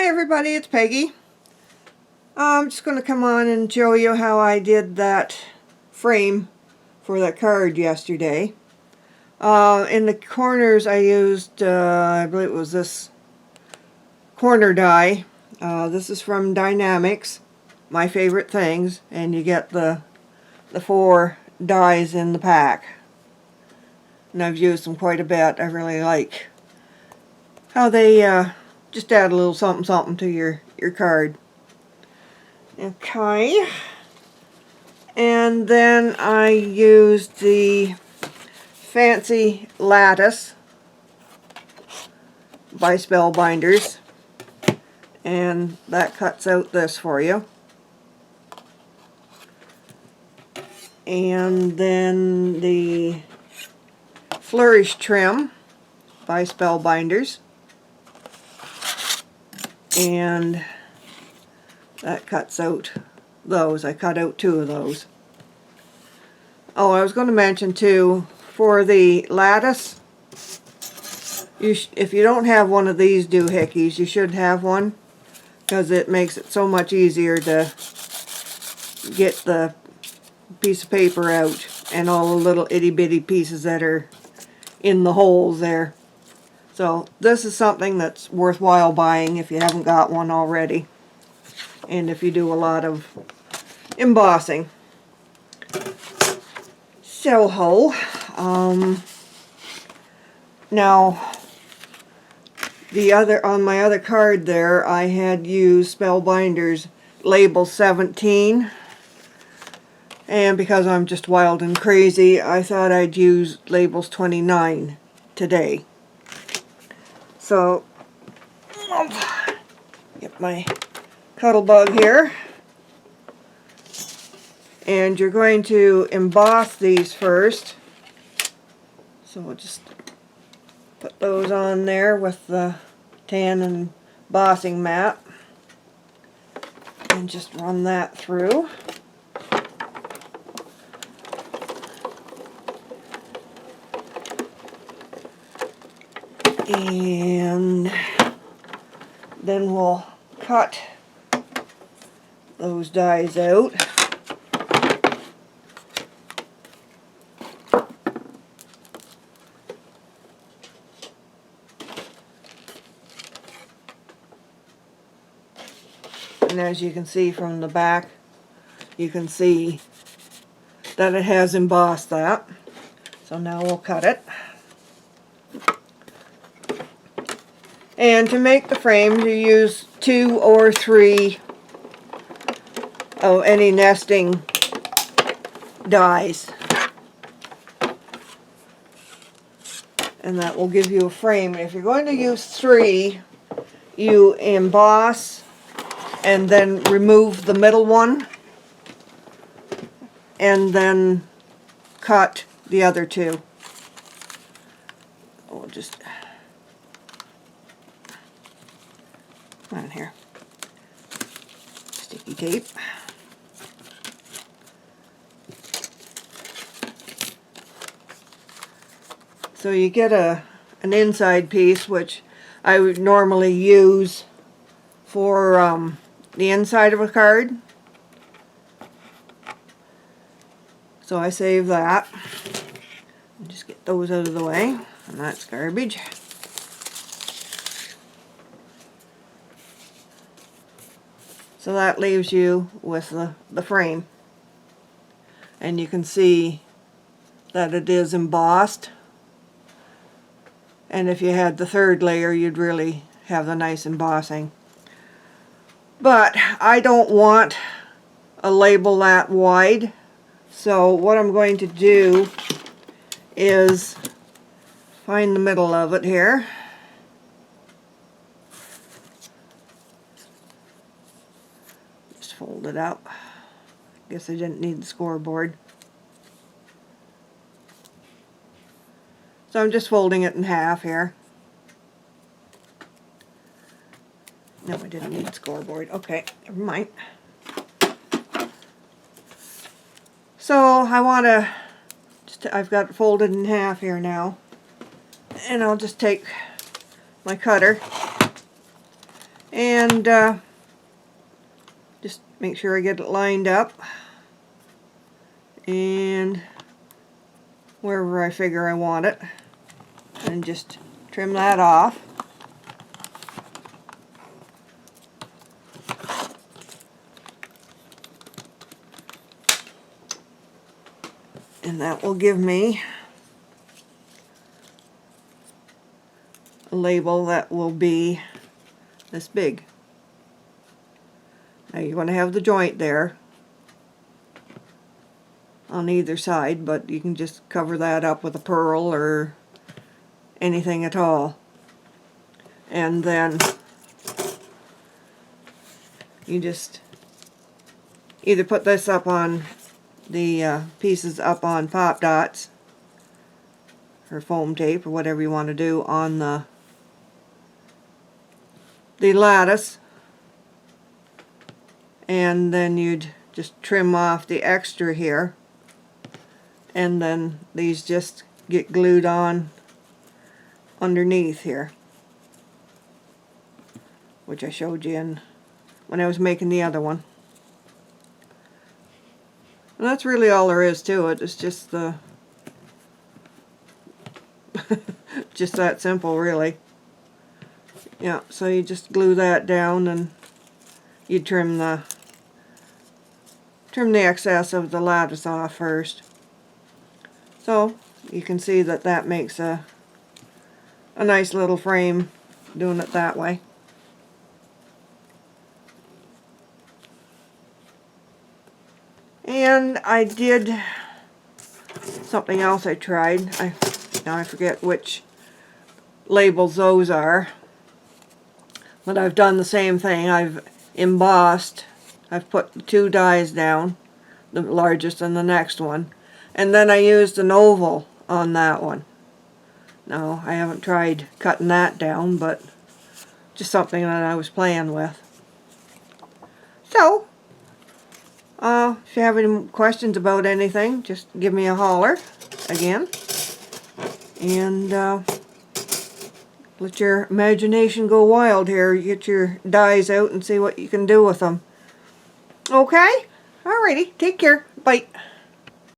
everybody, it's Peggy. I'm just going to come on and show you how I did that frame for that card yesterday. In the corners I used, I believe it was this corner die. This is from Namics, my favorite things, and you get the 4 dies in the pack. And I've used them quite a bit. I really like how they just add a little something something to your card. Okay, and then I used the Fancy Lattice by Spellbinders, and that cuts out this for you. And then the Flourish Trim by Spellbinders, and that cuts out those. I cut out 2 of those. Oh, I was going to mention too, for the lattice, if you don't have one of these doohickeys, you should have one, because it makes it so much easier to get the piece of paper out and all the little itty bitty pieces that are in the holes there. So this is something that's worthwhile buying if you haven't got one already, and if you do a lot of embossing. So now on my other card there, I had used Spellbinders Label 17, and because I'm just wild and crazy, I thought I'd use Labels 29 today. So I'll get my Cuttlebug here, and you're going to emboss these first. So we'll just put those on there with the tan and embossing mat and just run that through. And then we'll cut those dies out. And as you can see from the back, you can see that it has embossed that. So now we'll cut it. And to make the frame, you use 2 or 3 of any nesting dies. And that will give you a frame. If you're going to use 3, you emboss and then remove the middle one, and then cut the other 2. We'll just come on here, sticky tape. So you get an inside piece, which I would normally use for the inside of a card. So I save that. Just get those out of the way, and that's garbage. So that leaves you with the frame. And you can see that it is embossed. And if you had the 3rd layer, you'd really have the nice embossing. But I don't want a label that wide, so what I'm going to do is find the middle of it here. Just fold it up. Guess I didn't need the scoreboard. So I'm just folding it in half here. No, I didn't need the scoreboard. Okay, never mind. So I want to, I've got it folded in half here now. And I'll just take my cutter and just make sure I get it lined up, and wherever I figure I want it, and just trim that off. And that will give me a label that will be this big. Now you're going to have the joint there on either side, but you can just cover that up with a pearl or anything at all. And then you just either put this up on the pieces up on pop dots or foam tape or whatever you want to do on the lattice, and then you'd just trim off the extra here, and then these just get glued on underneath here, which I showed you when I was making the other one. And that's really all there is to it. It's just the just that simple, really. Yeah, so you just glue that down, and you trim the excess of the lattice off first. So you can see that that makes a nice little frame doing it that way. And I did something else I tried. Now I forget which labels those are. But I've done the same thing. I've embossed. I've put 2 dies down, the largest and the next one. And then I used an oval on that one. Now, I haven't tried cutting that down, but just something that I was playing with. So, if you have any questions about anything, just give me a holler again. And let your imagination go wild here. You get your dies out and see what you can do with them. Okay? Alrighty. Take care. Bye.